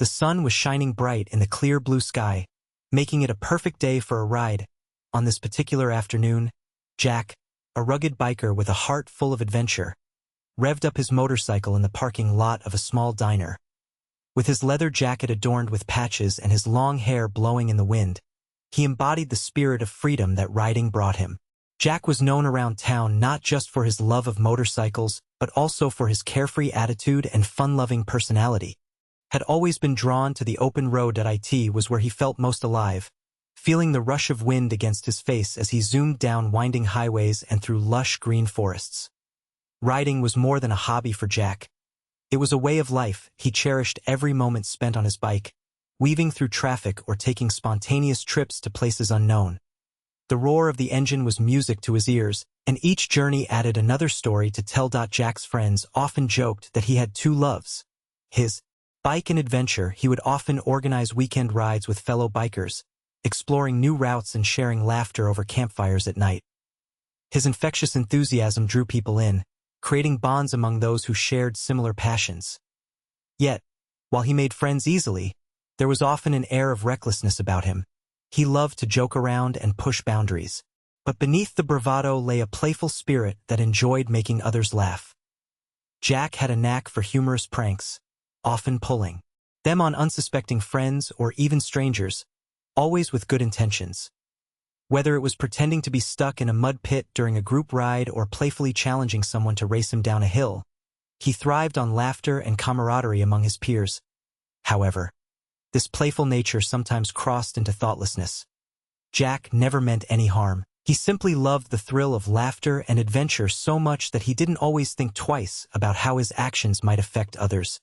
The sun was shining bright in the clear blue sky, making it a perfect day for a ride. On this particular afternoon, Jack, a rugged biker with a heart full of adventure, revved up his motorcycle in the parking lot of a small diner. With his leather jacket adorned with patches and his long hair blowing in the wind, he embodied the spirit of freedom that riding brought him. Jack was known around town not just for his love of motorcycles, but also for his carefree attitude and fun-loving personality. Had always been drawn to the open road. It was where he felt most alive, feeling the rush of wind against his face as he zoomed down winding highways and through lush green forests. Riding was more than a hobby for Jack. It was a way of life. He cherished every moment spent on his bike, weaving through traffic or taking spontaneous trips to places unknown. The roar of the engine was music to his ears, and each journey added another story to tell. Jack's friends often joked that he had two loves: his bike and adventure. He would often organize weekend rides with fellow bikers, exploring new routes and sharing laughter over campfires at night. His infectious enthusiasm drew people in, creating bonds among those who shared similar passions. Yet, while he made friends easily, there was often an air of recklessness about him. He loved to joke around and push boundaries, but beneath the bravado lay a playful spirit that enjoyed making others laugh. Jack had a knack for humorous pranks, often pulling them on unsuspecting friends or even strangers, always with good intentions. Whether it was pretending to be stuck in a mud pit during a group ride or playfully challenging someone to race him down a hill, he thrived on laughter and camaraderie among his peers. However, this playful nature sometimes crossed into thoughtlessness. Jack never meant any harm. He simply loved the thrill of laughter and adventure so much that he didn't always think twice about how his actions might affect others.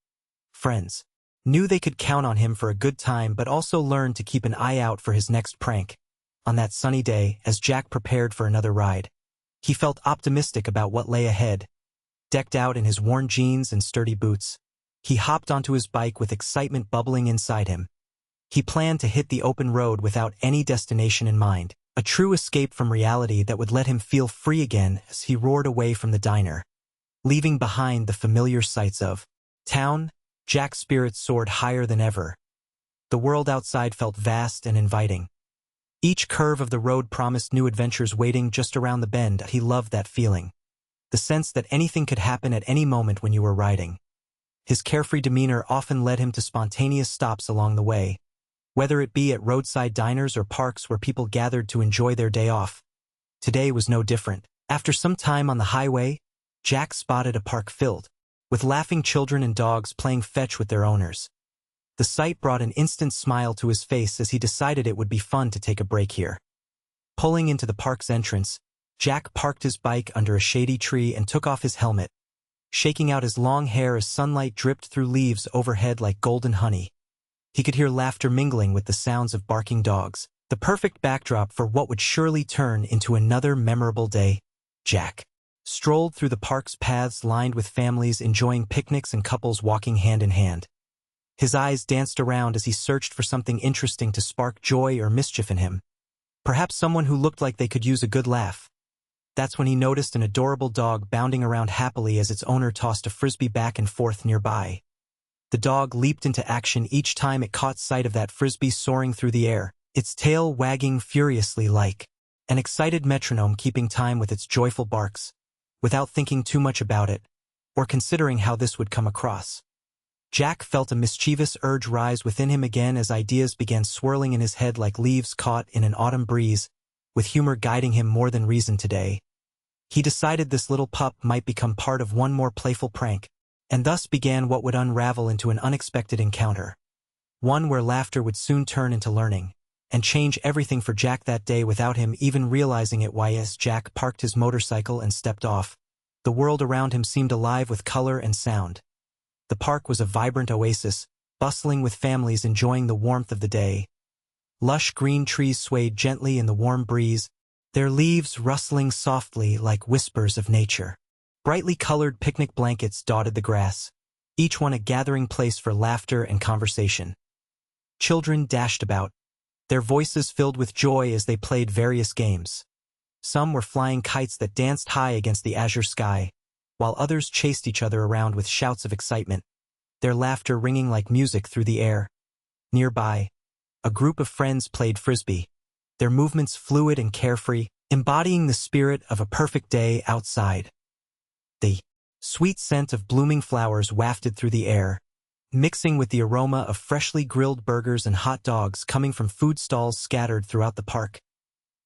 Friends knew they could count on him for a good time, but also learned to keep an eye out for his next prank. On that sunny day, as Jack prepared for another ride, he felt optimistic about what lay ahead. Decked out in his worn jeans and sturdy boots, he hopped onto his bike with excitement bubbling inside him. He planned to hit the open road without any destination in mind, a true escape from reality that would let him feel free again as he roared away from the diner. Leaving behind the familiar sights of town, Jack's spirits soared higher than ever. The world outside felt vast and inviting. Each curve of the road promised new adventures waiting just around the bend. He loved that feeling, the sense that anything could happen at any moment when you were riding. His carefree demeanor often led him to spontaneous stops along the way, whether it be at roadside diners or parks where people gathered to enjoy their day off. Today was no different. After some time on the highway, Jack spotted a park filled with laughing children and dogs playing fetch with their owners. The sight brought an instant smile to his face as he decided it would be fun to take a break here. Pulling into the park's entrance, Jack parked his bike under a shady tree and took off his helmet, shaking out his long hair as sunlight dripped through leaves overhead like golden honey. He could hear laughter mingling with the sounds of barking dogs, the perfect backdrop for what would surely turn into another memorable day. Jack strolled through the park's paths lined with families enjoying picnics and couples walking hand in hand. His eyes danced around as he searched for something interesting to spark joy or mischief in him. Perhaps someone who looked like they could use a good laugh. That's when he noticed an adorable dog bounding around happily as its owner tossed a frisbee back and forth nearby. The dog leaped into action each time it caught sight of that frisbee soaring through the air, its tail wagging furiously like an excited metronome keeping time with its joyful barks. Without thinking too much about it, or considering how this would come across, Jack felt a mischievous urge rise within him again as ideas began swirling in his head like leaves caught in an autumn breeze, with humor guiding him more than reason today. He decided this little pup might become part of one more playful prank, and thus began what would unravel into an unexpected encounter. One where laughter would soon turn into learning, and change everything for Jack that day without him even realizing it. As Jack parked his motorcycle and stepped off, the world around him seemed alive with color and sound. The park was a vibrant oasis, bustling with families enjoying the warmth of the day. Lush green trees swayed gently in the warm breeze, their leaves rustling softly like whispers of nature. Brightly colored picnic blankets dotted the grass, each one a gathering place for laughter and conversation. Children dashed about, their voices filled with joy as they played various games. Some were flying kites that danced high against the azure sky, while others chased each other around with shouts of excitement. their laughter ringing like music through the air. Nearby, a group of friends played frisbee, their movements fluid and carefree, embodying the spirit of a perfect day outside. The sweet scent of blooming flowers wafted through the air, mixing with the aroma of freshly grilled burgers and hot dogs coming from food stalls scattered throughout the park.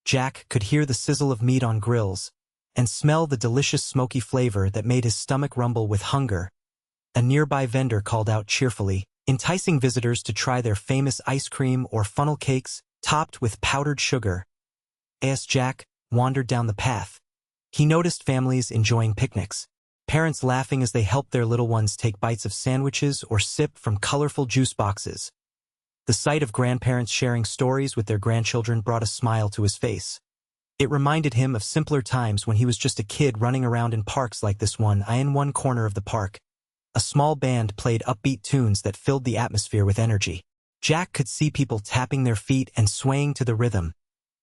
Jack could hear the sizzle of meat on grills and smell the delicious smoky flavor that made his stomach rumble with hunger. A nearby vendor called out cheerfully, enticing visitors to try their famous ice cream or funnel cakes topped with powdered sugar. As Jack wandered down the path, he noticed families enjoying picnics, parents laughing as they helped their little ones take bites of sandwiches or sip from colorful juice boxes. The sight of grandparents sharing stories with their grandchildren brought a smile to his face. It reminded him of simpler times when he was just a kid running around in parks like this one. In one corner of the park, a small band played upbeat tunes that filled the atmosphere with energy. Jack could see people tapping their feet and swaying to the rhythm,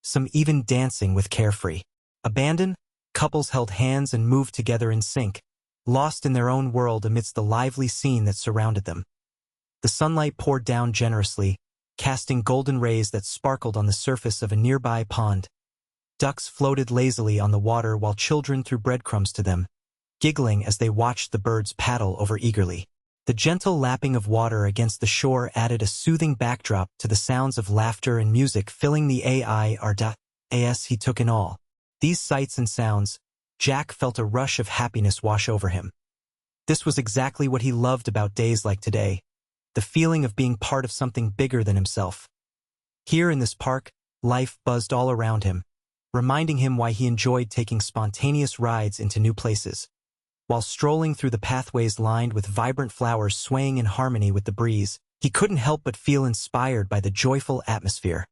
some even dancing with carefree abandon. Couples held hands and moved together in sync, lost in their own world amidst the lively scene that surrounded them. The sunlight poured down generously, casting golden rays that sparkled on the surface of a nearby pond. Ducks floated lazily on the water while children threw breadcrumbs to them, giggling as they watched the birds paddle over eagerly. The gentle lapping of water against the shore added a soothing backdrop to the sounds of laughter and music filling the as he took in all these sights and sounds. Jack felt a rush of happiness wash over him. This was exactly what he loved about days like today, the feeling of being part of something bigger than himself. Here in this park, life buzzed all around him, reminding him why he enjoyed taking spontaneous rides into new places. While strolling through the pathways lined with vibrant flowers swaying in harmony with the breeze, he couldn't help but feel inspired by the joyful atmosphere.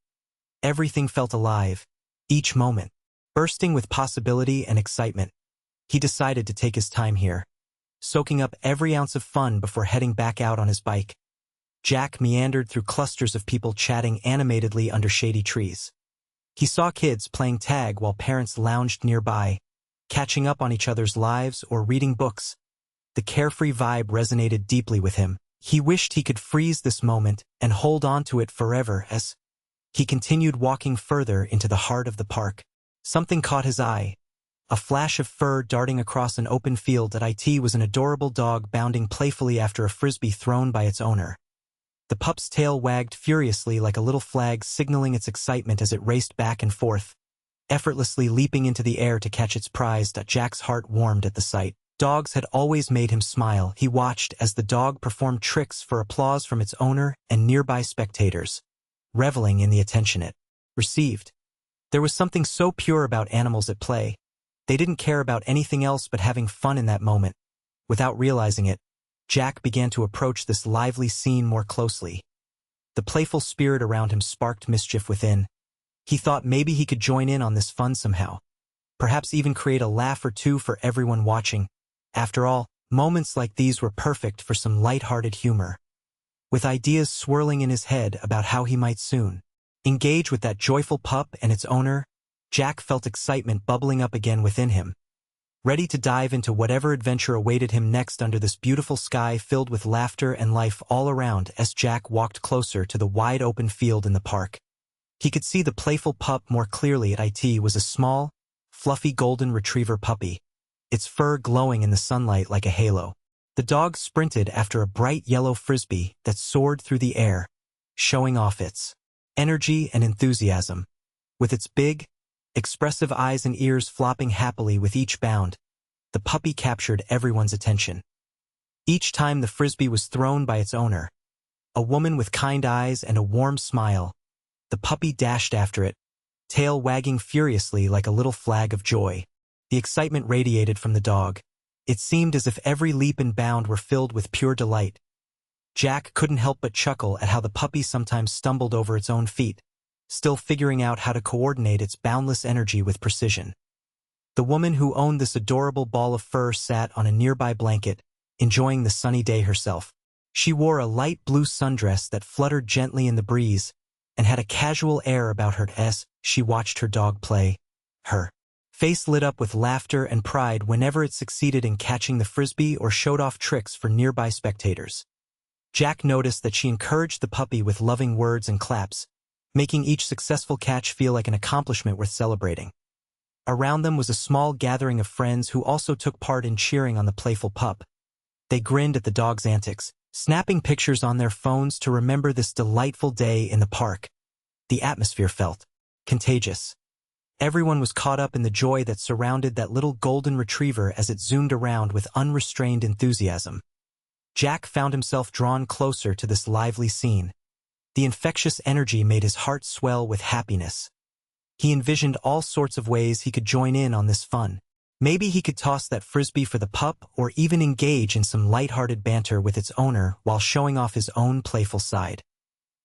Everything felt alive, each moment bursting with possibility and excitement. He decided to take his time here, soaking up every ounce of fun before heading back out on his bike. Jack meandered through clusters of people chatting animatedly under shady trees. He saw kids playing tag while parents lounged nearby, catching up on each other's lives or reading books. The carefree vibe resonated deeply with him. He wished he could freeze this moment and hold on to it forever. As he continued walking further into the heart of the park, something caught his eye. A flash of fur darting across an open field. It was an adorable dog bounding playfully after a frisbee thrown by its owner. The pup's tail wagged furiously like a little flag signaling its excitement as it raced back and forth, effortlessly leaping into the air to catch its prize. Jack's heart warmed at the sight. Dogs had always made him smile. He watched as the dog performed tricks for applause from its owner and nearby spectators, reveling in the attention it received. There was something so pure about animals at play. They didn't care about anything else but having fun in that moment. Without realizing it, Jack began to approach this lively scene more closely. The playful spirit around him sparked mischief within. He thought maybe he could join in on this fun somehow, perhaps even create a laugh or two for everyone watching. After all, moments like these were perfect for some light-hearted humor. With ideas swirling in his head about how he might soon engage with that joyful pup and its owner, Jack felt excitement bubbling up again within him, ready to dive into whatever adventure awaited him next under this beautiful sky filled with laughter and life all around. As Jack walked closer to the wide-open field in the park, he could see the playful pup more clearly. It was a small, fluffy golden retriever puppy, its fur glowing in the sunlight like a halo. The dog sprinted after a bright yellow frisbee that soared through the air, showing off its energy and enthusiasm. With its big, expressive eyes and ears flopping happily with each bound, the puppy captured everyone's attention. Each time the frisbee was thrown by its owner, a woman with kind eyes and a warm smile, the puppy dashed after it, tail wagging furiously like a little flag of joy. The excitement radiated from the dog. It seemed as if every leap and bound were filled with pure delight. Jack couldn't help but chuckle at how the puppy sometimes stumbled over its own feet, still figuring out how to coordinate its boundless energy with precision. The woman who owned this adorable ball of fur sat on a nearby blanket, enjoying the sunny day herself. She wore a light blue sundress that fluttered gently in the breeze and had a casual air about her as she watched her dog play. Her face lit up with laughter and pride whenever it succeeded in catching the frisbee or showed off tricks for nearby spectators. Jack noticed that she encouraged the puppy with loving words and claps, making each successful catch feel like an accomplishment worth celebrating. Around them was a small gathering of friends who also took part in cheering on the playful pup. They grinned at the dog's antics, snapping pictures on their phones to remember this delightful day in the park. The atmosphere felt contagious. Everyone was caught up in the joy that surrounded that little golden retriever as it zoomed around with unrestrained enthusiasm. Jack found himself drawn closer to this lively scene. The infectious energy made his heart swell with happiness. He envisioned all sorts of ways he could join in on this fun. Maybe he could toss that frisbee for the pup or even engage in some light-hearted banter with its owner while showing off his own playful side.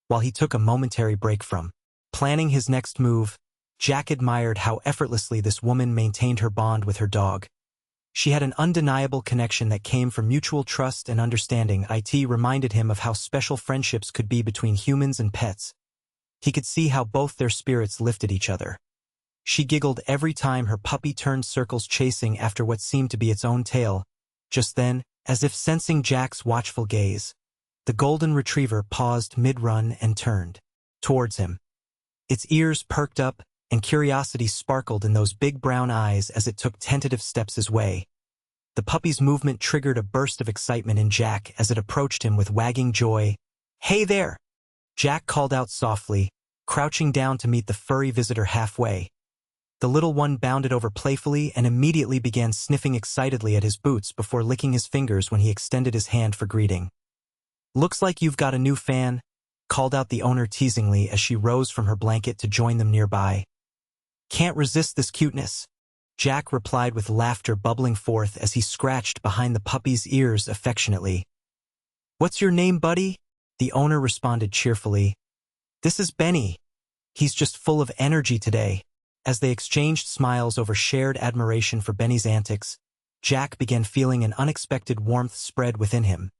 While he took a momentary break from planning his next move, Jack admired how effortlessly this woman maintained her bond with her dog. She had an undeniable connection that came from mutual trust and understanding. It reminded him of how special friendships could be between humans and pets. He could see how both their spirits lifted each other. She giggled every time her puppy turned circles chasing after what seemed to be its own tail. Just then, as if sensing Jack's watchful gaze, the golden retriever paused mid-run and turned towards him. Its ears perked up, and curiosity sparkled in those big brown eyes as it took tentative steps his way. The puppy's movement triggered a burst of excitement in Jack as it approached him with wagging joy. "Hey there!" Jack called out softly, crouching down to meet the furry visitor halfway. The little one bounded over playfully and immediately began sniffing excitedly at his boots before licking his fingers when he extended his hand for greeting. "Looks like you've got a new fan," called out the owner teasingly as she rose from her blanket to join them nearby. "Can't resist this cuteness," Jack replied with laughter bubbling forth as he scratched behind the puppy's ears affectionately. "What's your name, buddy?" the owner responded cheerfully. "This is Benny. He's just full of energy today." As they exchanged smiles over shared admiration for Benny's antics, Jack began feeling an unexpected warmth spread within him.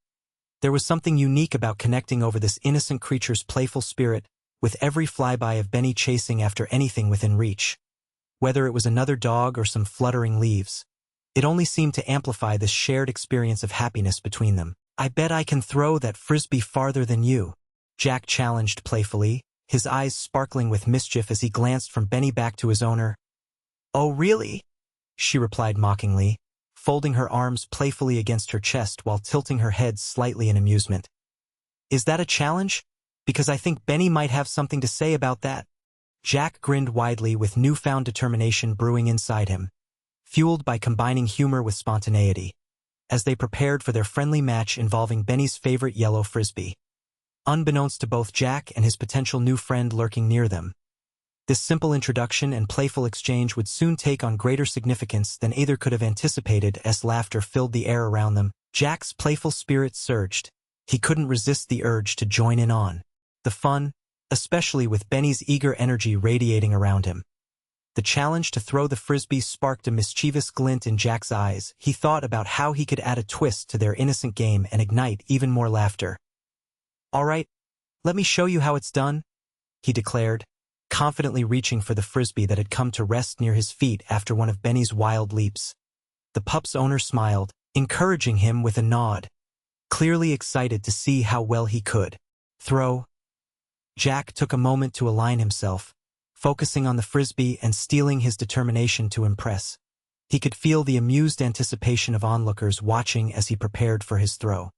There was something unique about connecting over this innocent creature's playful spirit, with every flyby of Benny chasing after anything within reach. Whether it was another dog or some fluttering leaves, it only seemed to amplify this shared experience of happiness between them. "I bet I can throw that frisbee farther than you," Jack challenged playfully, his eyes sparkling with mischief as he glanced from Benny back to his owner. "Oh, really?" she replied mockingly, folding her arms playfully against her chest while tilting her head slightly in amusement. "Is that a challenge? Because I think Benny might have something to say about that." Jack grinned widely with newfound determination brewing inside him, fueled by combining humor with spontaneity, as they prepared for their friendly match involving Benny's favorite yellow frisbee. Unbeknownst to both Jack and his potential new friend lurking near them, this simple introduction and playful exchange would soon take on greater significance than either could have anticipated as laughter filled the air around them. Jack's playful spirit surged. He couldn't resist the urge to join in on the fun, especially with Benny's eager energy radiating around him. The challenge to throw the frisbee sparked a mischievous glint in Jack's eyes. He thought about how he could add a twist to their innocent game and ignite even more laughter. "All right, let me show you how it's done," he declared, confidently reaching for the frisbee that had come to rest near his feet after one of Benny's wild leaps. The pup's owner smiled, encouraging him with a nod, clearly excited to see how well he could throw. Jack took a moment to align himself, focusing on the frisbee and steeling his determination to impress. He could feel the amused anticipation of onlookers watching as he prepared for his throw.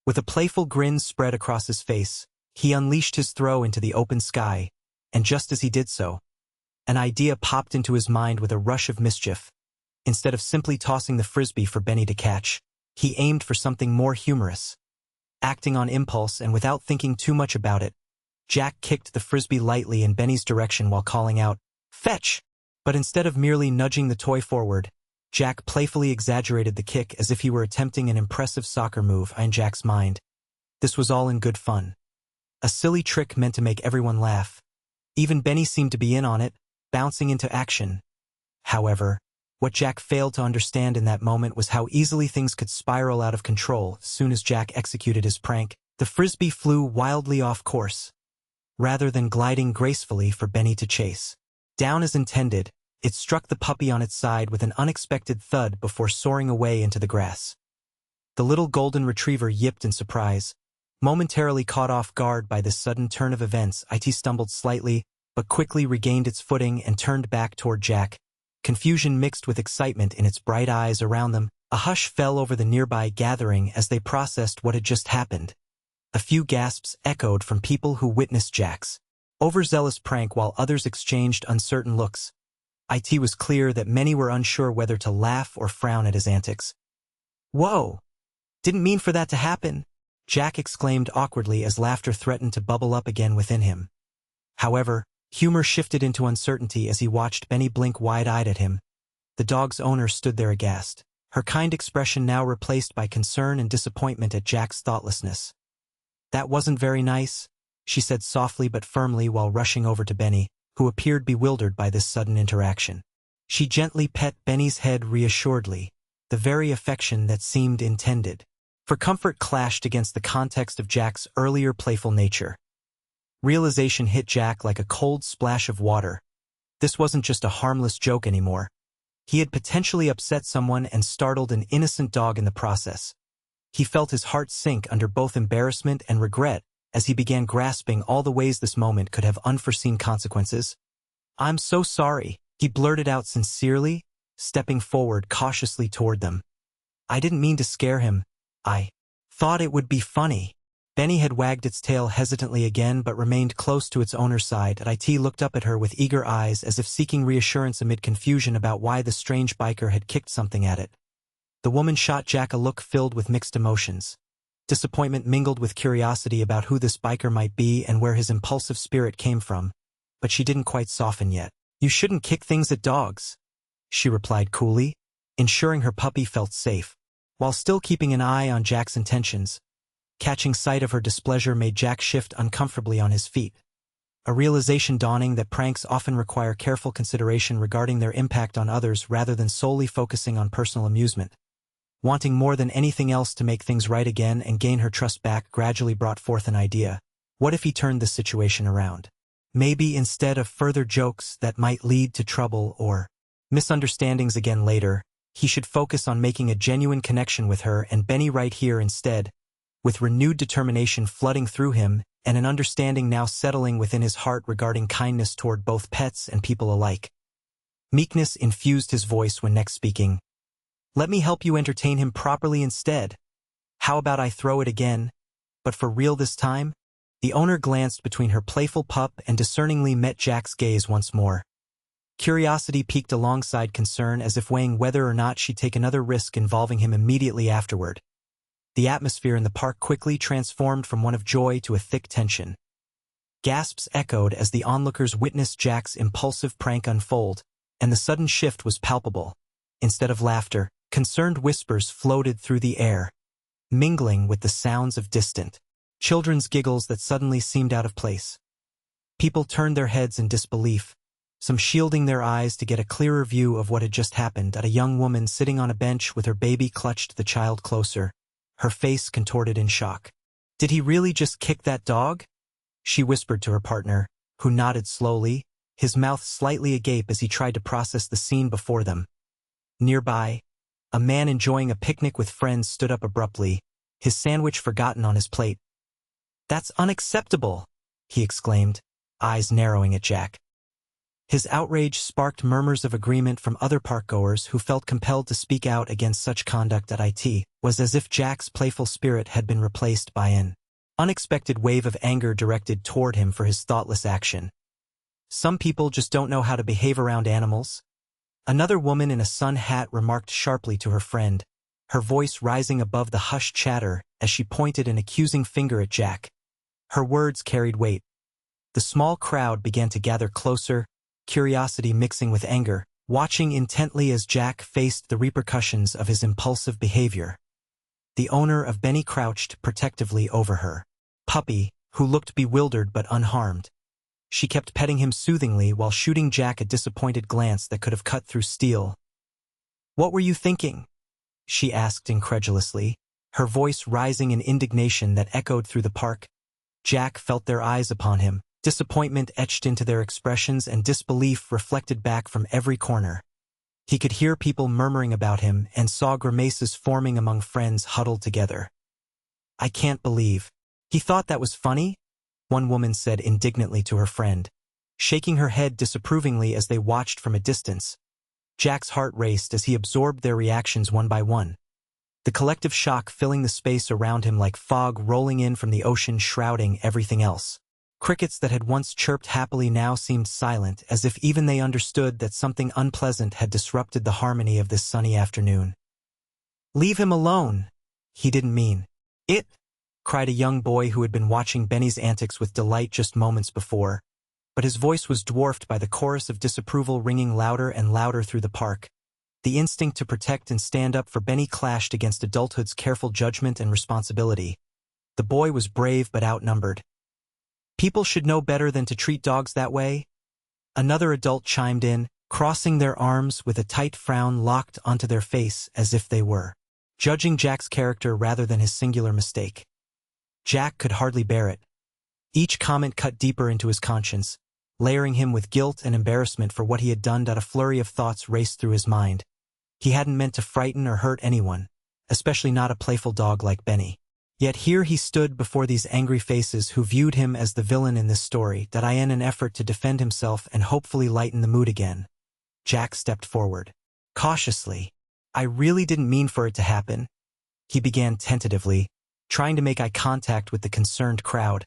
With a playful grin spread across his face, he unleashed his throw into the open sky, and just as he did so, an idea popped into his mind with a rush of mischief. Instead of simply tossing the frisbee for Benny to catch, he aimed for something more humorous. Acting on impulse and without thinking too much about it, Jack kicked the frisbee lightly in Benny's direction while calling out, "Fetch!" But instead of merely nudging the toy forward, Jack playfully exaggerated the kick as if he were attempting an impressive soccer move. In Jack's mind, this was all in good fun. A silly trick meant to make everyone laugh. Even Benny seemed to be in on it, bouncing into action. However, what Jack failed to understand in that moment was how easily things could spiral out of control. As soon as Jack executed his prank, the frisbee flew wildly off course, rather than gliding gracefully for Benny to chase down as intended. It struck the puppy on its side with an unexpected thud before soaring away into the grass. The little golden retriever yipped in surprise, Momentarily caught off guard by this sudden turn of events, IT stumbled slightly, but quickly regained its footing and turned back toward Jack. Confusion mixed with excitement in its bright eyes around them. A hush fell over the nearby gathering as they processed what had just happened. A few gasps echoed from people who witnessed Jack's overzealous prank while others exchanged uncertain looks. It was clear that many were unsure whether to laugh or frown at his antics. "Whoa! Didn't mean for that to happen," Jack exclaimed awkwardly as laughter threatened to bubble up again within him. However, humor shifted into uncertainty as he watched Benny blink wide-eyed at him. The dog's owner stood there aghast, her kind expression now replaced by concern and disappointment at Jack's thoughtlessness. "That wasn't very nice," she said softly but firmly while rushing over to Benny, who appeared bewildered by this sudden interaction. She gently pet Benny's head reassuredly, the very affection that seemed intended. For comfort clashed against the context of Jack's earlier playful nature. Realization hit Jack like a cold splash of water. This wasn't just a harmless joke anymore. He had potentially upset someone and startled an innocent dog in the process. He felt his heart sink under both embarrassment and regret as he began grasping all the ways this moment could have unforeseen consequences. "I'm so sorry," he blurted out sincerely, stepping forward cautiously toward them. "I didn't mean to scare him. I thought it would be funny." Benny had wagged its tail hesitantly again but remained close to its owner's side. It looked up at her with eager eyes as if seeking reassurance amid confusion about why the strange biker had kicked something at it. The woman shot Jack a look filled with mixed emotions. Disappointment mingled with curiosity about who this biker might be and where his impulsive spirit came from, but she didn't quite soften yet. "You shouldn't kick things at dogs," she replied coolly, ensuring her puppy felt safe, while still keeping an eye on Jack's intentions. Catching sight of her displeasure made Jack shift uncomfortably on his feet. A realization dawning that pranks often require careful consideration regarding their impact on others rather than solely focusing on personal amusement. Wanting more than anything else to make things right again and gain her trust back gradually brought forth an idea. What if he turned the situation around? Maybe instead of further jokes that might lead to trouble or misunderstandings again later, he should focus on making a genuine connection with her and Benny right here instead. With renewed determination flooding through him and an understanding now settling within his heart regarding kindness toward both pets and people alike. Meekness infused his voice when next speaking. "Let me help you entertain him properly instead. How about I throw it again? But for real this time?" The owner glanced between her playful pup and discerningly met Jack's gaze once more. Curiosity piqued alongside concern as if weighing whether or not she'd take another risk involving him immediately afterward. The atmosphere in the park quickly transformed from one of joy to a thick tension. Gasps echoed as the onlookers witnessed Jack's impulsive prank unfold, and the sudden shift was palpable. Instead of laughter, concerned whispers floated through the air, mingling with the sounds of distant children's giggles that suddenly seemed out of place. People turned their heads in disbelief, some shielding their eyes to get a clearer view of what had just happened. At a young woman sitting on a bench with her baby clutched the child closer, her face contorted in shock. "Did he really just kick that dog?" she whispered to her partner, who nodded slowly, his mouth slightly agape as he tried to process the scene before them. Nearby, a man enjoying a picnic with friends stood up abruptly, his sandwich forgotten on his plate. "That's unacceptable," he exclaimed, eyes narrowing at Jack. His outrage sparked murmurs of agreement from other parkgoers who felt compelled to speak out against such conduct. It was as if Jack's playful spirit had been replaced by an unexpected wave of anger directed toward him for his thoughtless action. "Some people just don't know how to behave around animals," another woman in a sun hat remarked sharply to her friend, her voice rising above the hushed chatter as she pointed an accusing finger at Jack. Her words carried weight. The small crowd began to gather closer, curiosity mixing with anger, watching intently as Jack faced the repercussions of his impulsive behavior. The owner of Benny crouched protectively over her puppy, who looked bewildered but unharmed. She kept petting him soothingly while shooting Jack a disappointed glance that could have cut through steel. "What were you thinking?" she asked incredulously, her voice rising in indignation that echoed through the park. Jack felt their eyes upon him, disappointment etched into their expressions and disbelief reflected back from every corner. He could hear people murmuring about him and saw grimaces forming among friends huddled together. "I can't believe He thought that was funny? One woman said indignantly to her friend, shaking her head disapprovingly as they watched from a distance. Jack's heart raced as he absorbed their reactions one by one. The collective shock filling the space around him like fog rolling in from the ocean, shrouding everything else. Crickets that had once chirped happily now seemed silent, as if even they understood that something unpleasant had disrupted the harmony of this sunny afternoon. "Leave him alone!" "He didn't mean it," cried a young boy who had been watching Benny's antics with delight just moments before, but his voice was dwarfed by the chorus of disapproval ringing louder and louder through the park. The instinct to protect and stand up for Benny clashed against adulthood's careful judgment and responsibility. The boy was brave but outnumbered. "People should know better than to treat dogs that way." Another adult chimed in, crossing their arms with a tight frown locked onto their face as if they were judging Jack's character rather than his singular mistake. Jack could hardly bear it. Each comment cut deeper into his conscience, layering him with guilt and embarrassment for what he had done. A flurry of thoughts raced through his mind. He hadn't meant to frighten or hurt anyone, especially not a playful dog like Benny. Yet here he stood before these angry faces who viewed him as the villain in this story, in an effort to defend himself and hopefully lighten the mood again. Jack stepped forward. Cautiously. "I really didn't mean for it to happen," he began tentatively, trying to make eye contact with the concerned crowd.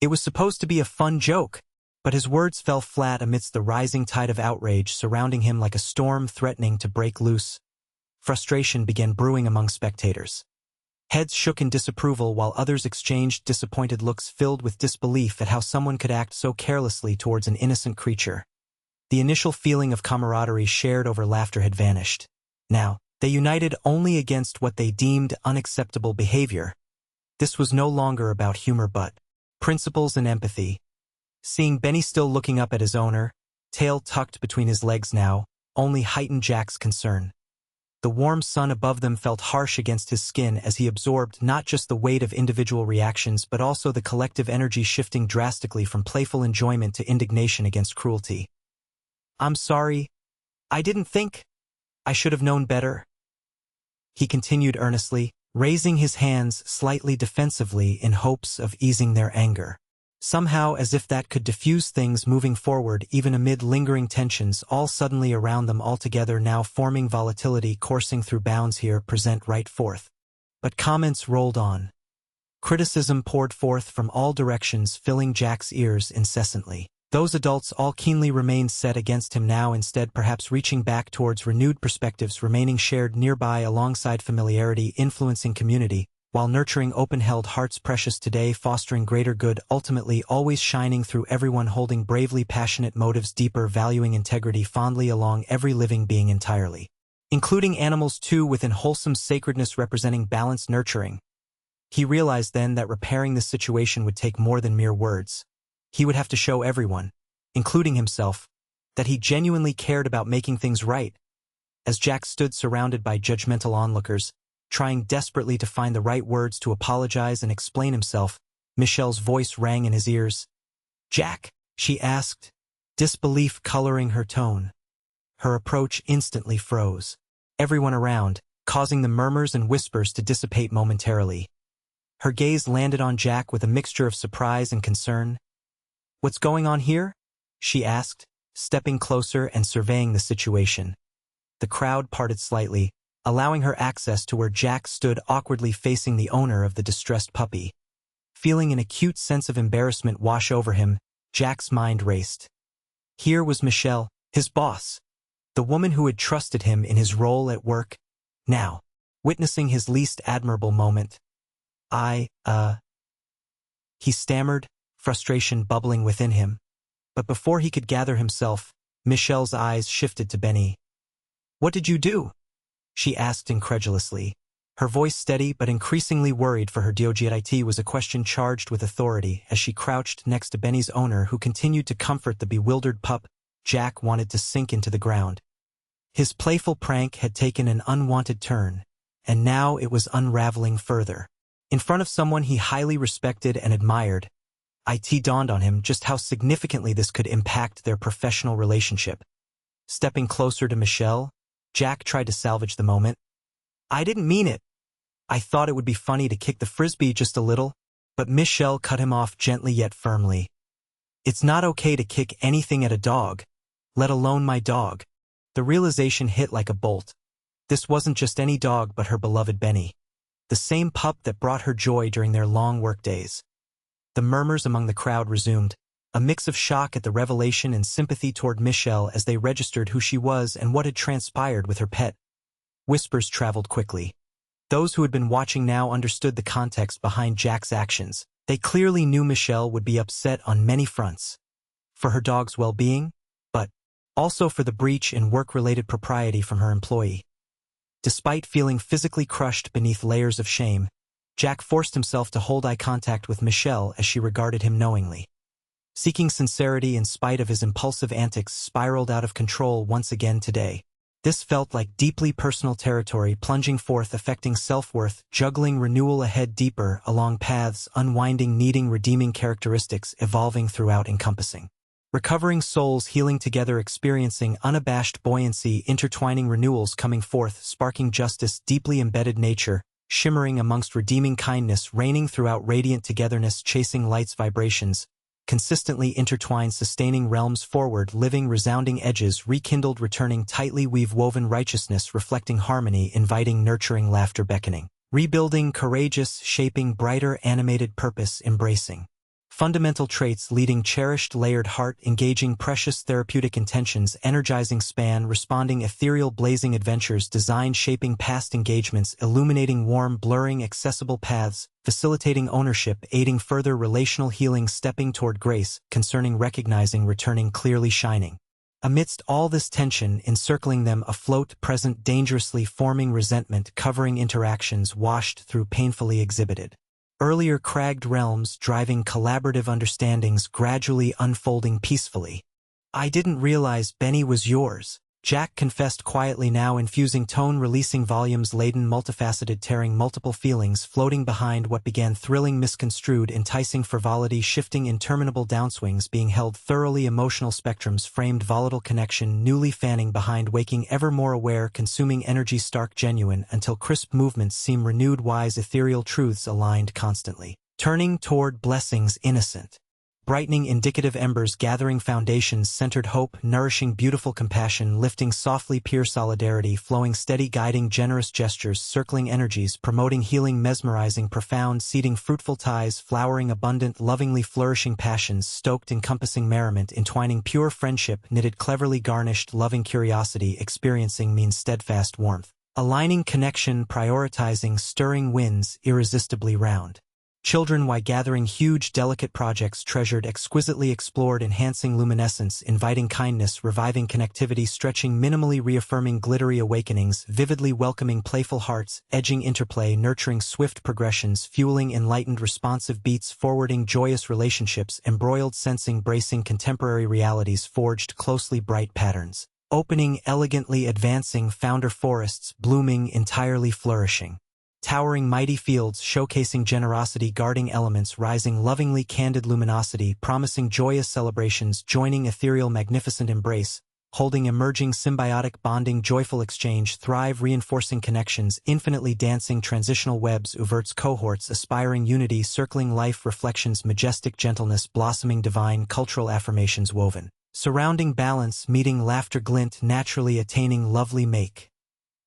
It was supposed to be a fun joke, but his words fell flat amidst the rising tide of outrage surrounding him like a storm threatening to break loose. Frustration began brewing among spectators. Heads shook in disapproval while others exchanged disappointed looks filled with disbelief at how someone could act so carelessly towards an innocent creature. The initial feeling of camaraderie shared over laughter had vanished. Now, they united only against what they deemed unacceptable behavior. This was no longer about humor but principles and empathy. Seeing Benny still looking up at his owner, tail tucked between his legs now, only heightened Jack's concern. The warm sun above them felt harsh against his skin as he absorbed not just the weight of individual reactions but also the collective energy shifting drastically from playful enjoyment to indignation against cruelty. "I'm sorry. I didn't think. I should have known better," he continued earnestly, raising his hands slightly defensively in hopes of easing their anger. Somehow, as if that could diffuse things moving forward even amid lingering tensions all suddenly around them altogether now forming volatility coursing through bounds here present right forth. But comments rolled on. Criticism poured forth from all directions filling Jack's ears incessantly. Those adults all keenly remained set against him now instead perhaps reaching back towards renewed perspectives remaining shared nearby alongside familiarity influencing community, while nurturing open-held hearts precious today fostering greater good ultimately always shining through everyone holding bravely passionate motives deeper valuing integrity fondly along every living being entirely. Including animals too within wholesome sacredness representing balanced nurturing. He realized then that repairing this situation would take more than mere words. He would have to show everyone, including himself, that he genuinely cared about making things right. As Jack stood surrounded by judgmental onlookers, trying desperately to find the right words to apologize and explain himself, Michelle's voice rang in his ears. "Jack?" she asked, disbelief coloring her tone. Her approach instantly froze everyone around, causing the murmurs and whispers to dissipate momentarily. Her gaze landed on Jack with a mixture of surprise and concern. "What's going on here?" she asked, stepping closer and surveying the situation. The crowd parted slightly, allowing her access to where Jack stood awkwardly facing the owner of the distressed puppy. Feeling an acute sense of embarrassment wash over him, Jack's mind raced. Here was Michelle, his boss, the woman who had trusted him in his role at work, now, witnessing his least admirable moment. He stammered, frustration bubbling within him. But before he could gather himself, Michelle's eyes shifted to Benny. "What did you do?" she asked incredulously. Her voice steady but increasingly worried for her dog was a question charged with authority as she crouched next to Benny's owner who continued to comfort the bewildered pup. Jack wanted to sink into the ground. His playful prank had taken an unwanted turn, and now it was unraveling further. In front of someone he highly respected and admired, it dawned on him just how significantly this could impact their professional relationship. Stepping closer to Michelle, Jack tried to salvage the moment. "I didn't mean it. I thought it would be funny to kick the frisbee just a little, But Michelle cut him off gently yet firmly. "It's not okay to kick anything at a dog, let alone my dog." The realization hit like a bolt. This wasn't just any dog but her beloved Benny. The same pup that brought her joy during their long workdays. The murmurs among the crowd resumed, a mix of shock at the revelation and sympathy toward Michelle as they registered who she was and what had transpired with her pet. Whispers traveled quickly. Those who had been watching now understood the context behind Jack's actions. They clearly knew Michelle would be upset on many fronts. For her dog's well-being, but also for the breach in work-related propriety from her employee. Despite feeling physically crushed beneath layers of shame, Jack forced himself to hold eye contact with Michelle as she regarded him knowingly. Seeking sincerity in spite of his impulsive antics spiraled out of control once again today. This felt like deeply personal territory plunging forth, affecting self-worth, juggling renewal ahead deeper along paths, unwinding, needing redeeming characteristics, evolving throughout, encompassing. Recovering souls healing together, experiencing unabashed buoyancy, intertwining renewals coming forth, sparking justice, deeply embedded nature, shimmering amongst redeeming kindness, reigning throughout radiant togetherness, chasing light's vibrations, consistently intertwined, sustaining realms forward, living resounding edges, rekindled, returning tightly weave-woven righteousness, reflecting harmony, inviting, nurturing, laughter beckoning, rebuilding, courageous, shaping, brighter, animated purpose, embracing. Fundamental traits leading, cherished, layered heart, engaging, precious, therapeutic intentions, energizing span, responding, ethereal, blazing adventures, design, shaping past engagements, illuminating, warm, blurring, accessible paths, facilitating ownership, aiding further relational healing, stepping toward grace, concerning, recognizing, returning, clearly shining. Amidst all this tension, encircling them, afloat, present, dangerously forming resentment, covering interactions, washed through, painfully exhibited. Earlier cragged realms driving collaborative understandings, gradually unfolding peacefully. "I didn't realize Benny was yours," Jack confessed quietly, now infusing tone, releasing volumes laden, multifaceted, tearing multiple feelings, floating behind what began thrilling, misconstrued, enticing frivolity, shifting interminable downswings, being held thoroughly, emotional spectrums, framed volatile connection, newly fanning behind, waking ever more aware, consuming energy, stark, genuine, until crisp movements seem renewed, wise, ethereal truths aligned constantly. Turning toward blessings, innocent. Brightening, indicative embers, gathering foundations, centered hope, nourishing, beautiful compassion, lifting softly, pure solidarity, flowing, steady, guiding, generous gestures, circling energies, promoting, healing, mesmerizing, profound, seeding, fruitful ties, flowering, abundant, lovingly flourishing passions, stoked, encompassing merriment, entwining, pure friendship, knitted, cleverly garnished, loving curiosity, experiencing, means steadfast warmth, aligning, connection, prioritizing, stirring winds, irresistibly round. Children, why gathering, huge, delicate projects, treasured, exquisitely explored, enhancing luminescence, inviting kindness, reviving connectivity, stretching, minimally reaffirming, glittery awakenings, vividly welcoming, playful hearts, edging interplay, nurturing swift progressions, fueling enlightened responsive beats, forwarding joyous relationships, embroiled sensing, bracing contemporary realities, forged closely bright patterns, opening, elegantly advancing, founder forests, blooming, entirely flourishing. Towering mighty fields, showcasing generosity, guarding elements, rising lovingly candid luminosity, promising joyous celebrations, joining ethereal magnificent embrace, holding emerging symbiotic bonding, joyful exchange, thrive, reinforcing connections, infinitely dancing transitional webs, uverts cohorts, aspiring unity, circling life reflections, majestic gentleness, blossoming divine, cultural affirmations woven, surrounding balance, meeting laughter glint, naturally attaining lovely make.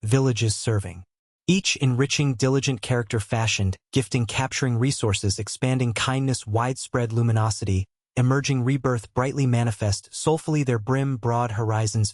Villages serving. Each enriching, diligent character fashioned, gifting, capturing resources, expanding kindness, widespread luminosity, emerging rebirth, brightly manifest, soulfully their brim, broad horizons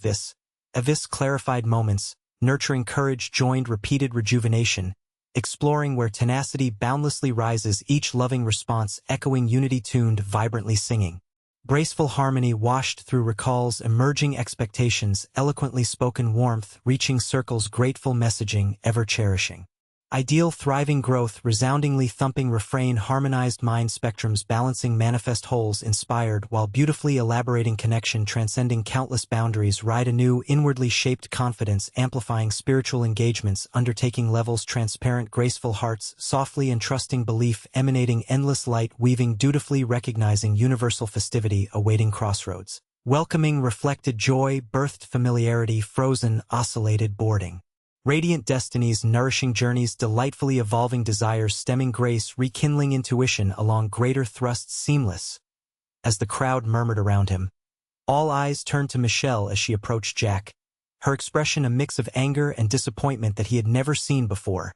avis clarified moments, nurturing courage, joined, repeated rejuvenation, exploring where tenacity boundlessly rises, each loving response, echoing unity tuned, vibrantly singing. Graceful harmony washed through recalls, emerging expectations, eloquently spoken warmth, reaching circles, grateful messaging, ever cherishing. Ideal thriving growth, resoundingly thumping refrain, harmonized mind spectrums, balancing manifest wholes, inspired while beautifully elaborating connection, transcending countless boundaries, ride anew, inwardly shaped confidence, amplifying spiritual engagements, undertaking levels, transparent graceful hearts, softly entrusting belief, emanating endless light, weaving dutifully, recognizing universal festivity, awaiting crossroads. Welcoming reflected joy, birthed familiarity, frozen, oscillated boarding. Radiant destinies, nourishing journeys, delightfully evolving desires, stemming grace, rekindling intuition along greater thrusts, seamless. As the crowd murmured around him, all eyes turned to Michelle as she approached Jack, her expression a mix of anger and disappointment that he had never seen before.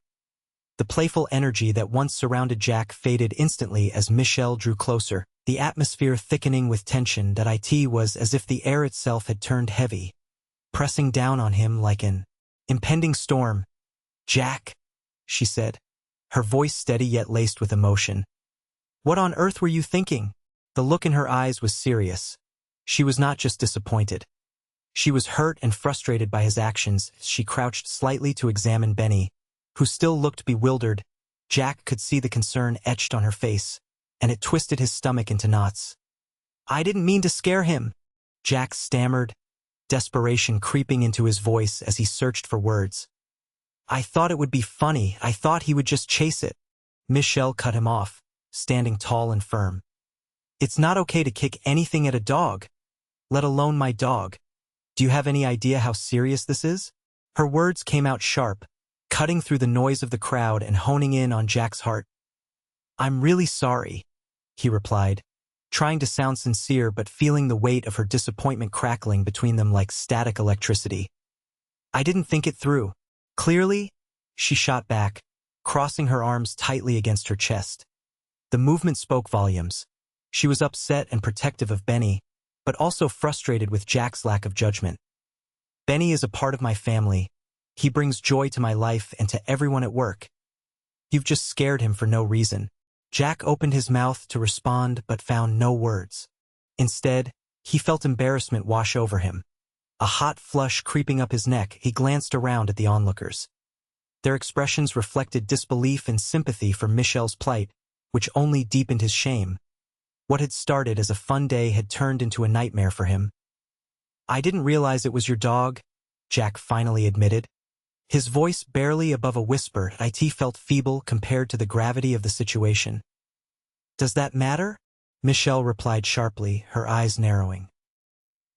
The playful energy that once surrounded Jack faded instantly as Michelle drew closer, the atmosphere thickening with tension that it was as if the air itself had turned heavy, pressing down on him like an impending storm. "Jack," she said, her voice steady yet laced with emotion. "What on earth were you thinking?" The look in her eyes was serious. She was not just disappointed. She was hurt and frustrated by his actions. She crouched slightly to examine Benny, who still looked bewildered. Jack could see the concern etched on her face, and it twisted his stomach into knots. "I didn't mean to scare him," Jack stammered, desperation creeping into his voice as he searched for words. "I thought it would be funny. I thought he would just chase it." Michelle cut him off, standing tall and firm. "It's not okay to kick anything at a dog, let alone my dog. Do you have any idea how serious this is?" Her words came out sharp, cutting through the noise of the crowd and honing in on Jack's heart. "I'm really sorry," he replied, trying to sound sincere but feeling the weight of her disappointment crackling between them like static electricity. "I didn't think it through." "Clearly?" she shot back, crossing her arms tightly against her chest. The movement spoke volumes. She was upset and protective of Benny, but also frustrated with Jack's lack of judgment. "Benny is a part of my family. He brings joy to my life and to everyone at work. You've just scared him for no reason." Jack opened his mouth to respond but found no words. Instead, he felt embarrassment wash over him. A hot flush creeping up his neck, he glanced around at the onlookers. Their expressions reflected disbelief and sympathy for Michelle's plight, which only deepened his shame. What had started as a fun day had turned into a nightmare for him. "I didn't realize it was your dog," Jack finally admitted. His voice barely above a whisper, it felt feeble compared to the gravity of the situation. "Does that matter?" Michelle replied sharply, her eyes narrowing.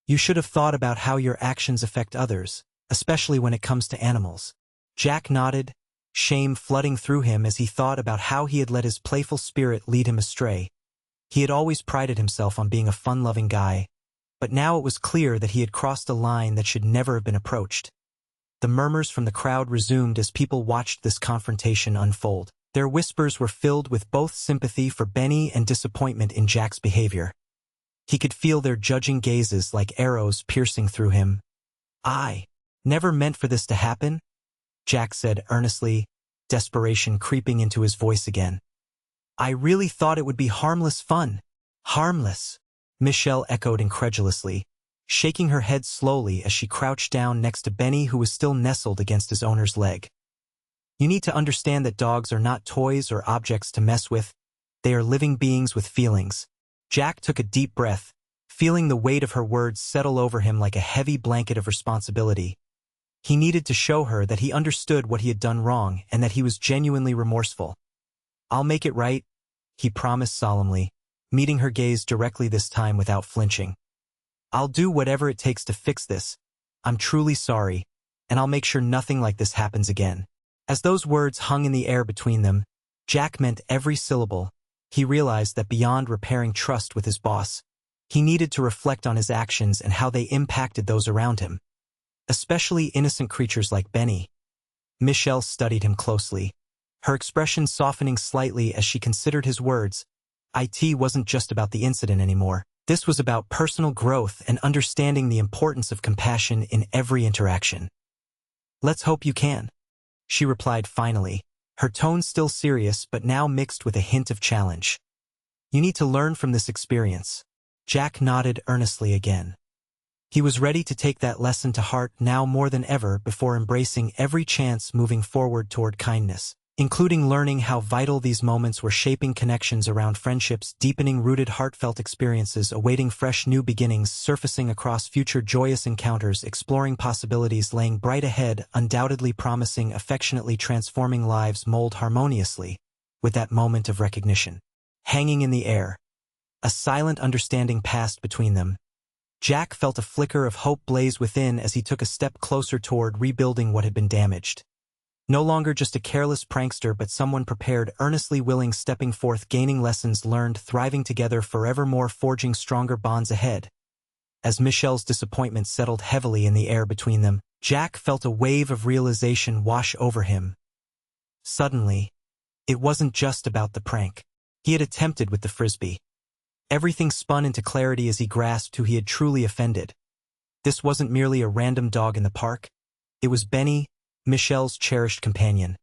"You should have thought about how your actions affect others, especially when it comes to animals." Jack nodded, shame flooding through him as he thought about how he had let his playful spirit lead him astray. He had always prided himself on being a fun-loving guy, but now it was clear that he had crossed a line that should never have been approached. The murmurs from the crowd resumed as people watched this confrontation unfold. Their whispers were filled with both sympathy for Benny and disappointment in Jack's behavior. He could feel their judging gazes like arrows piercing through him. "I never meant for this to happen," Jack said earnestly, desperation creeping into his voice again. "I really thought it would be harmless fun." "Harmless?" Michelle echoed incredulously, shaking her head slowly as she crouched down next to Benny, who was still nestled against his owner's leg. "You need to understand that dogs are not toys or objects to mess with. They are living beings with feelings." Jack took a deep breath, feeling the weight of her words settle over him like a heavy blanket of responsibility. He needed to show her that he understood what he had done wrong and that he was genuinely remorseful. "I'll make it right," he promised solemnly, meeting her gaze directly this time without flinching. "I'll do whatever it takes to fix this. I'm truly sorry, and I'll make sure nothing like this happens again." As those words hung in the air between them, Jack meant every syllable. He realized that beyond repairing trust with his boss, he needed to reflect on his actions and how they impacted those around him, especially innocent creatures like Benny. Michelle studied him closely, her expression softening slightly as she considered his words. It wasn't just about the incident anymore. This was about personal growth and understanding the importance of compassion in every interaction. "Let's hope you can," she replied finally, her tone still serious but now mixed with a hint of challenge. "You need to learn from this experience." Jack nodded earnestly again. He was ready to take that lesson to heart now more than ever before embracing every chance moving forward toward kindness, including learning how vital these moments were shaping connections around friendships, deepening rooted heartfelt experiences, awaiting fresh new beginnings, surfacing across future joyous encounters, exploring possibilities laying bright ahead, undoubtedly promising, affectionately transforming lives mold harmoniously, with that moment of recognition hanging in the air. A silent understanding passed between them. Jack felt a flicker of hope blaze within as he took a step closer toward rebuilding what had been damaged. No longer just a careless prankster but someone prepared, earnestly willing, stepping forth, gaining lessons learned, thriving together, forevermore forging stronger bonds ahead. As Michelle's disappointment settled heavily in the air between them, Jack felt a wave of realization wash over him. Suddenly, it wasn't just about the prank he had attempted with the frisbee. Everything spun into clarity as he grasped who he had truly offended. This wasn't merely a random dog in the park. It was Benny, Michelle's cherished companion.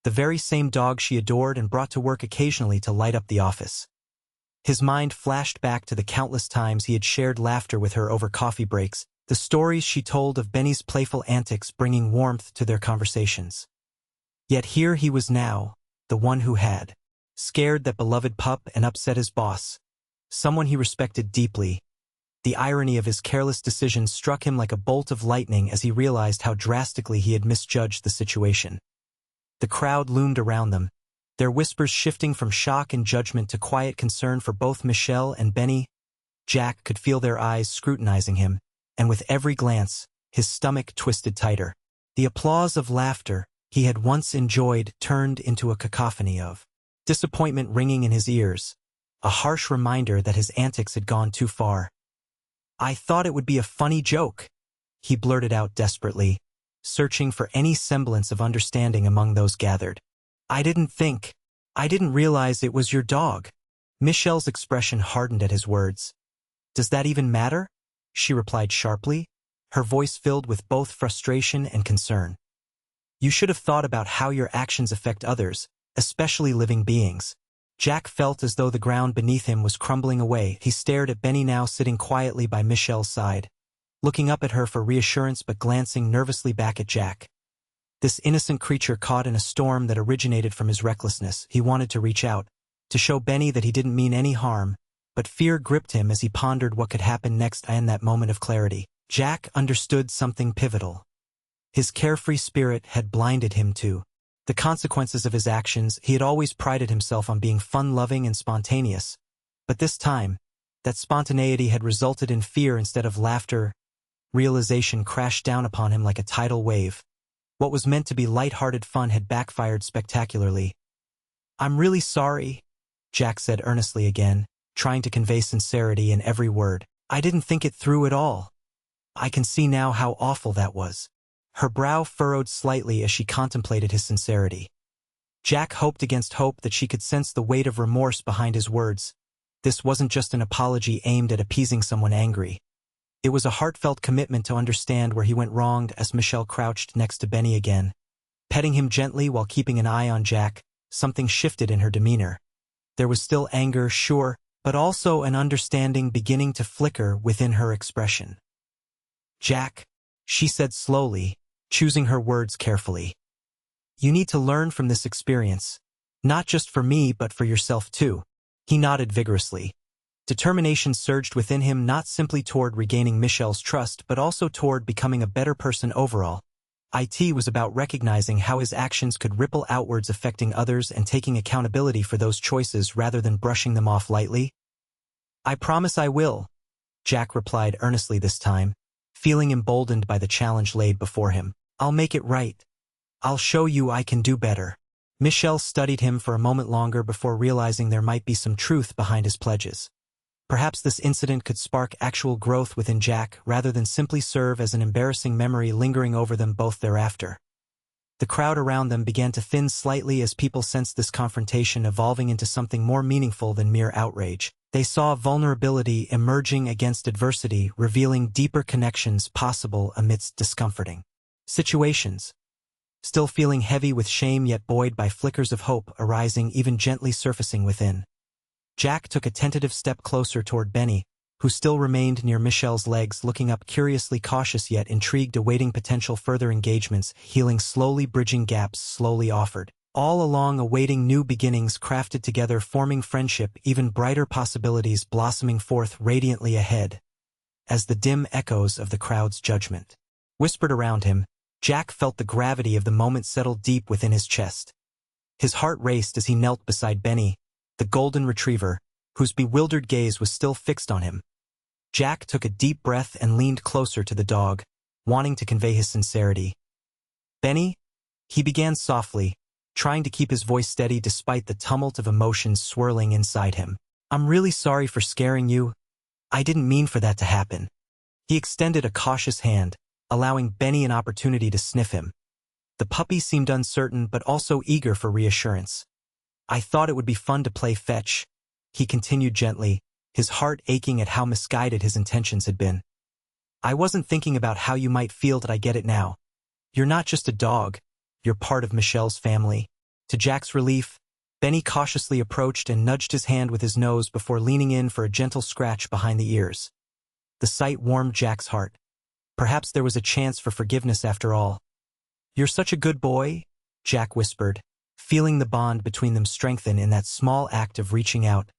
The very same dog she adored and brought to work occasionally to light up the office. His mind flashed back to the countless times he had shared laughter with her over coffee breaks, the stories she told of Benny's playful antics bringing warmth to their conversations. Yet here he was now, the one who had scared that beloved pup and upset his boss, someone he respected deeply. The irony of his careless decision struck him like a bolt of lightning as he realized how drastically he had misjudged the situation. The crowd loomed around them, their whispers shifting from shock and judgment to quiet concern for both Michelle and Benny. Jack could feel their eyes scrutinizing him, and with every glance, his stomach twisted tighter. The applause of laughter he had once enjoyed turned into a cacophony of disappointment ringing in his ears, a harsh reminder that his antics had gone too far. "I thought it would be a funny joke," he blurted out desperately, searching for any semblance of understanding among those gathered. I didn't realize it was your dog." Michelle's expression hardened at his words. "Does that even matter?" she replied sharply, her voice filled with both frustration and concern. "You should have thought about how your actions affect others, especially living beings." Jack felt as though the ground beneath him was crumbling away. He stared at Benny, now sitting quietly by Michelle's side, looking up at her for reassurance but glancing nervously back at Jack. This innocent creature caught in a storm that originated from his recklessness. He wanted to reach out, to show Benny that he didn't mean any harm, but fear gripped him as he pondered what could happen next. In that moment of clarity, Jack understood something pivotal. His carefree spirit had blinded him to the consequences of his actions. He had always prided himself on being fun-loving and spontaneous, but this time, that spontaneity had resulted in fear instead of laughter. Realization crashed down upon him like a tidal wave. What was meant to be light-hearted fun had backfired spectacularly. "I'm really sorry," Jack said earnestly again, trying to convey sincerity in every word. "I didn't think it through at all. I can see now how awful that was." Her brow furrowed slightly as she contemplated his sincerity. Jack hoped against hope that she could sense the weight of remorse behind his words. This wasn't just an apology aimed at appeasing someone angry. It was a heartfelt commitment to understand where he went wrong. As Michelle crouched next to Benny again, petting him gently while keeping an eye on Jack, something shifted in her demeanor. There was still anger, sure, but also an understanding beginning to flicker within her expression. "Jack," she said slowly, choosing her words carefully, "you need to learn from this experience, not just for me but for yourself too." He nodded vigorously. Determination surged within him, not simply toward regaining Michelle's trust but also toward becoming a better person overall. It was about recognizing how his actions could ripple outwards, affecting others and taking accountability for those choices rather than brushing them off lightly. "I promise I will," Jack replied earnestly this time, feeling emboldened by the challenge laid before him. "I'll make it right. I'll show you I can do better." Michelle studied him for a moment longer before realizing there might be some truth behind his pledges. Perhaps this incident could spark actual growth within Jack rather than simply serve as an embarrassing memory lingering over them both thereafter. The crowd around them began to thin slightly as people sensed this confrontation evolving into something more meaningful than mere outrage. They saw vulnerability emerging against adversity, revealing deeper connections possible amidst discomforting situations. Still feeling heavy with shame yet buoyed by flickers of hope arising, even gently surfacing within, Jack took a tentative step closer toward Benny, who still remained near Michelle's legs, looking up curiously, cautious yet intrigued, awaiting potential further engagements. Healing slowly, bridging gaps slowly offered, all along awaiting new beginnings crafted together, forming friendship, even brighter possibilities blossoming forth radiantly ahead. As the dim echoes of the crowd's judgment whispered around him, Jack felt the gravity of the moment settle deep within his chest. His heart raced as he knelt beside Benny, the golden retriever, whose bewildered gaze was still fixed on him. Jack took a deep breath and leaned closer to the dog, wanting to convey his sincerity. "Benny?" He began softly, trying to keep his voice steady despite the tumult of emotions swirling inside him. "I'm really sorry for scaring you. I didn't mean for that to happen." He extended a cautious hand, allowing Benny an opportunity to sniff him. The puppy seemed uncertain but also eager for reassurance. "I thought it would be fun to play fetch," he continued gently, his heart aching at how misguided his intentions had been. "I wasn't thinking about how you might feel that I get it now. You're not just a dog, you're part of Michelle's family." To Jack's relief, Benny cautiously approached and nudged his hand with his nose before leaning in for a gentle scratch behind the ears. The sight warmed Jack's heart. Perhaps there was a chance for forgiveness after all. "You're such a good boy," Jack whispered, feeling the bond between them strengthen in that small act of reaching out.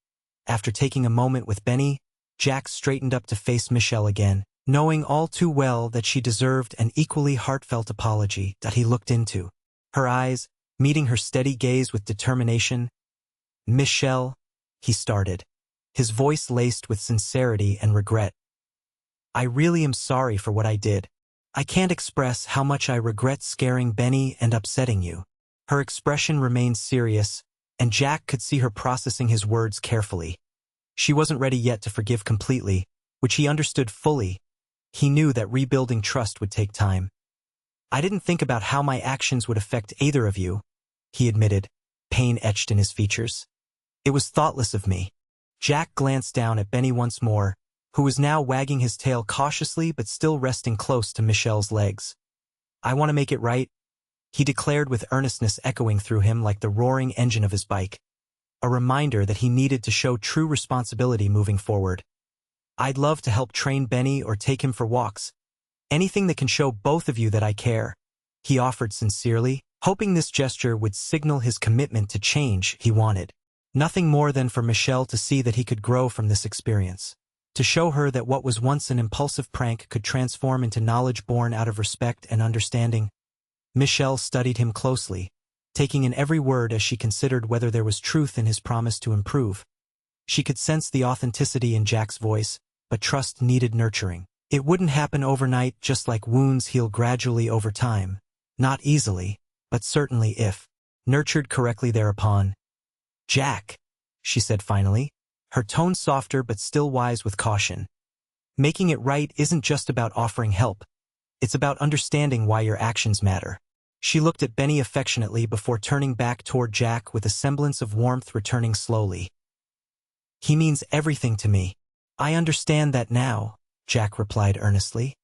After taking a moment with Benny, Jack straightened up to face Michelle again, knowing all too well that she deserved an equally heartfelt apology that he looked into. Her eyes, meeting her steady gaze with determination. "Michelle," he started, his voice laced with sincerity and regret. "I really am sorry for what I did. I can't express how much I regret scaring Benny and upsetting you." Her expression remained serious, and Jack could see her processing his words carefully. She wasn't ready yet to forgive completely, which he understood fully. He knew that rebuilding trust would take time. "I didn't think about how my actions would affect either of you," he admitted, pain etched in his features. "It was thoughtless of me." Jack glanced down at Benny once more, who was now wagging his tail cautiously but still resting close to Michelle's legs. "I want to make it right," he declared with earnestness echoing through him like the roaring engine of his bike. A reminder that he needed to show true responsibility moving forward. "I'd love to help train Benny or take him for walks. Anything that can show both of you that I care," he offered sincerely, hoping this gesture would signal his commitment to change he wanted. Nothing more than for Michelle to see that he could grow from this experience. To show her that what was once an impulsive prank could transform into knowledge born out of respect and understanding. Michelle studied him closely, taking in every word as she considered whether there was truth in his promise to improve. She could sense the authenticity in Jack's voice, but trust needed nurturing. It wouldn't happen overnight, just like wounds heal gradually over time. Not easily, but certainly if nurtured correctly thereupon. "Jack," she said finally, her tone softer but still wise with caution. "Making it right isn't just about offering help. It's about understanding why your actions matter." She looked at Benny affectionately before turning back toward Jack with a semblance of warmth returning slowly. "He means everything to me." "I understand that now," Jack replied earnestly.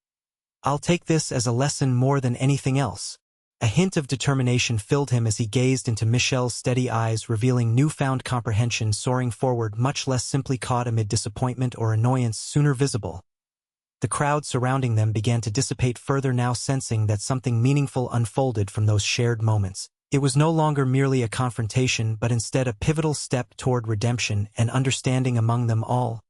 "I'll take this as a lesson more than anything else." A hint of determination filled him as he gazed into Michelle's steady eyes, revealing newfound comprehension soaring forward, much less simply caught amid disappointment or annoyance sooner visible. The crowd surrounding them began to dissipate further, now sensing that something meaningful unfolded from those shared moments. It was no longer merely a confrontation, but instead a pivotal step toward redemption and understanding among them all,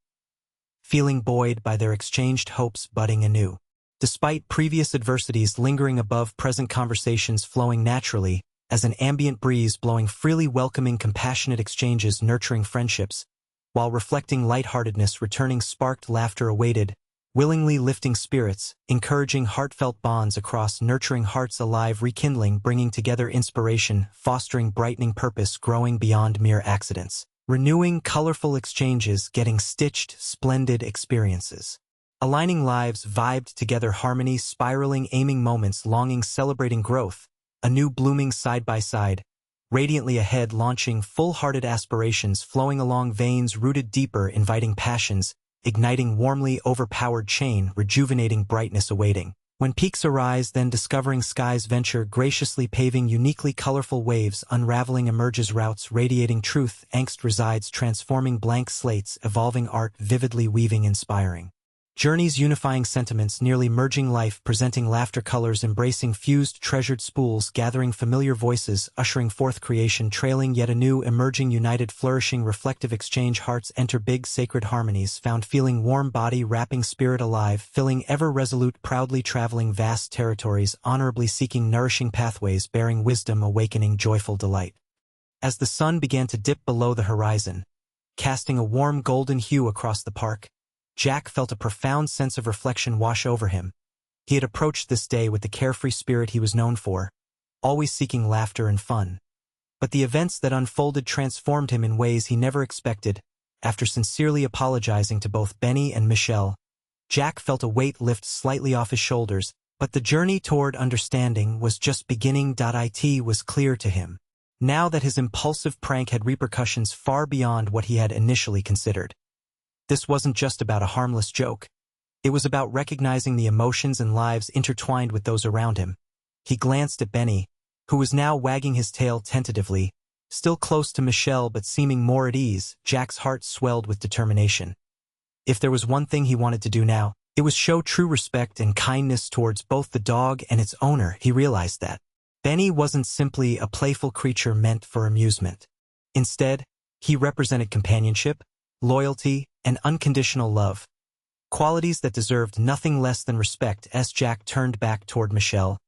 feeling buoyed by their exchanged hopes budding anew. Despite previous adversities lingering above, present conversations flowing naturally, as an ambient breeze blowing freely, welcoming compassionate exchanges, nurturing friendships, while reflecting lightheartedness, returning sparked laughter awaited, willingly lifting spirits, encouraging heartfelt bonds across nurturing hearts alive, rekindling, bringing together inspiration, fostering brightening purpose, growing beyond mere accidents, renewing colorful exchanges, getting stitched, splendid experiences. Aligning lives, vibed together, harmony, spiraling, aiming moments, longing, celebrating growth, a new blooming side by side, radiantly ahead, launching full-hearted aspirations, flowing along veins rooted deeper, inviting passions, igniting warmly, overpowered chain, rejuvenating brightness awaiting. When peaks arise, then discovering skies venture, graciously paving uniquely colorful waves, unraveling emerges routes, radiating truth, angst resides, transforming blank slates, evolving art, vividly weaving, inspiring. Journeys unifying sentiments, nearly merging life, presenting laughter colors, embracing fused treasured spools, gathering familiar voices, ushering forth creation, trailing yet anew, emerging united, flourishing, reflective exchange, hearts enter big sacred harmonies, found feeling warm body, wrapping spirit alive, filling ever resolute, proudly traveling vast territories, honorably seeking nourishing pathways, bearing wisdom, awakening joyful delight. As the sun began to dip below the horizon, casting a warm golden hue across the park, Jack felt a profound sense of reflection wash over him. He had approached this day with the carefree spirit he was known for, always seeking laughter and fun. But the events that unfolded transformed him in ways he never expected. After sincerely apologizing to both Benny and Michelle, Jack felt a weight lift slightly off his shoulders, but the journey toward understanding was just beginning. It was clear to him, now that his impulsive prank had repercussions far beyond what he had initially considered. This wasn't just about a harmless joke. It was about recognizing the emotions and lives intertwined with those around him. He glanced at Benny, who was now wagging his tail tentatively, still close to Michelle but seeming more at ease. Jack's heart swelled with determination. If there was one thing he wanted to do now, it was show true respect and kindness towards both the dog and its owner. He realized that Benny wasn't simply a playful creature meant for amusement. Instead, he represented companionship, loyalty, and unconditional love, qualities that deserved nothing less than respect. As Jack turned back toward Michelle,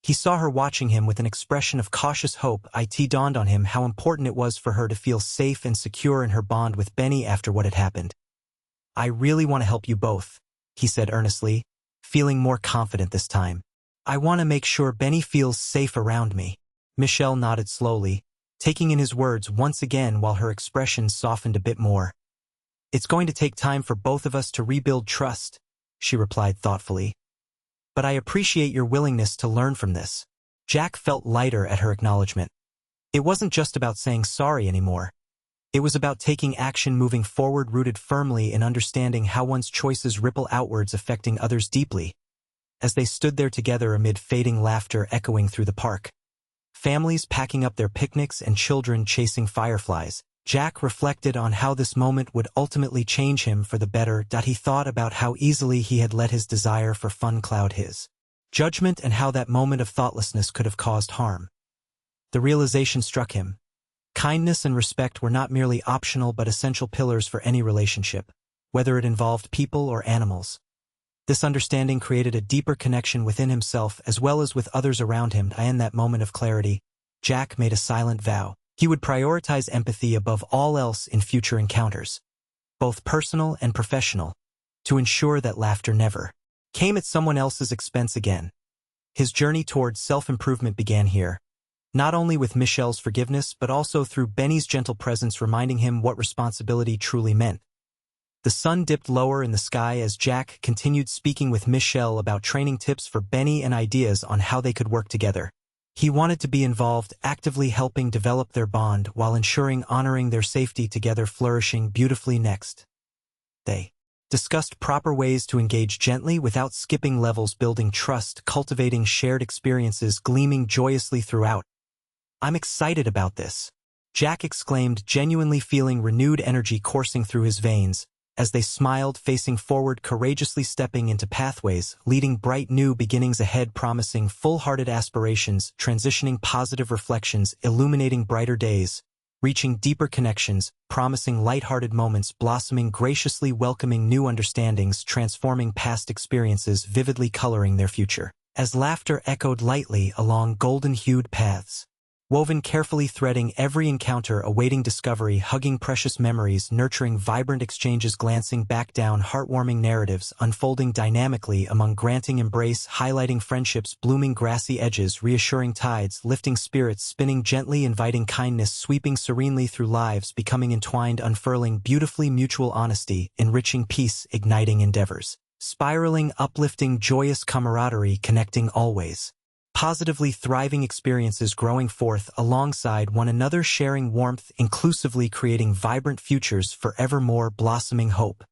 he saw her watching him with an expression of cautious hope. It dawned on him how important it was for her to feel safe and secure in her bond with Benny after what had happened. "I really want to help you both," he said earnestly, feeling more confident this time. "I want to make sure Benny feels safe around me." Michelle nodded slowly, taking in his words once again while her expression softened a bit more. "It's going to take time for both of us to rebuild trust," she replied thoughtfully. "But I appreciate your willingness to learn from this." Jack felt lighter at her acknowledgement. It wasn't just about saying sorry anymore. It was about taking action, moving forward, rooted firmly in understanding how one's choices ripple outwards, affecting others deeply. As they stood there together amid fading laughter echoing through the park, families packing up their picnics and children chasing fireflies, Jack reflected on how this moment would ultimately change him for the better. He thought about how easily he had let his desire for fun cloud his judgment and how that moment of thoughtlessness could have caused harm. The realization struck him. Kindness and respect were not merely optional but essential pillars for any relationship, whether it involved people or animals. This understanding created a deeper connection within himself as well as with others around him. In that moment of clarity, Jack made a silent vow. He would prioritize empathy above all else in future encounters, both personal and professional, to ensure that laughter never came at someone else's expense again. His journey towards self-improvement began here, not only with Michelle's forgiveness but also through Benny's gentle presence reminding him what responsibility truly meant. The sun dipped lower in the sky as Jack continued speaking with Michelle about training tips for Benny and ideas on how they could work together. He wanted to be involved, actively helping develop their bond while ensuring honoring their safety together, flourishing beautifully. Next, they discussed proper ways to engage gently without skipping levels, building trust, cultivating shared experiences, gleaming joyously throughout. "I'm excited about this," Jack exclaimed, genuinely feeling renewed energy coursing through his veins, as they smiled, facing forward, courageously stepping into pathways, leading bright new beginnings ahead, promising full-hearted aspirations, transitioning positive reflections, illuminating brighter days, reaching deeper connections, promising light-hearted moments, blossoming graciously, welcoming new understandings, transforming past experiences, vividly coloring their future. As laughter echoed lightly along golden-hued paths, woven carefully, threading every encounter, awaiting discovery, hugging precious memories, nurturing vibrant exchanges, glancing back down heartwarming narratives, unfolding dynamically among granting embrace, highlighting friendships, blooming grassy edges, reassuring tides, lifting spirits, spinning gently, inviting kindness, sweeping serenely through lives, becoming entwined, unfurling beautifully, mutual honesty, enriching peace, igniting endeavors, spiraling, uplifting, joyous camaraderie, connecting always. Positively thriving experiences growing forth alongside one another, sharing warmth, inclusively creating vibrant futures, forevermore blossoming hope.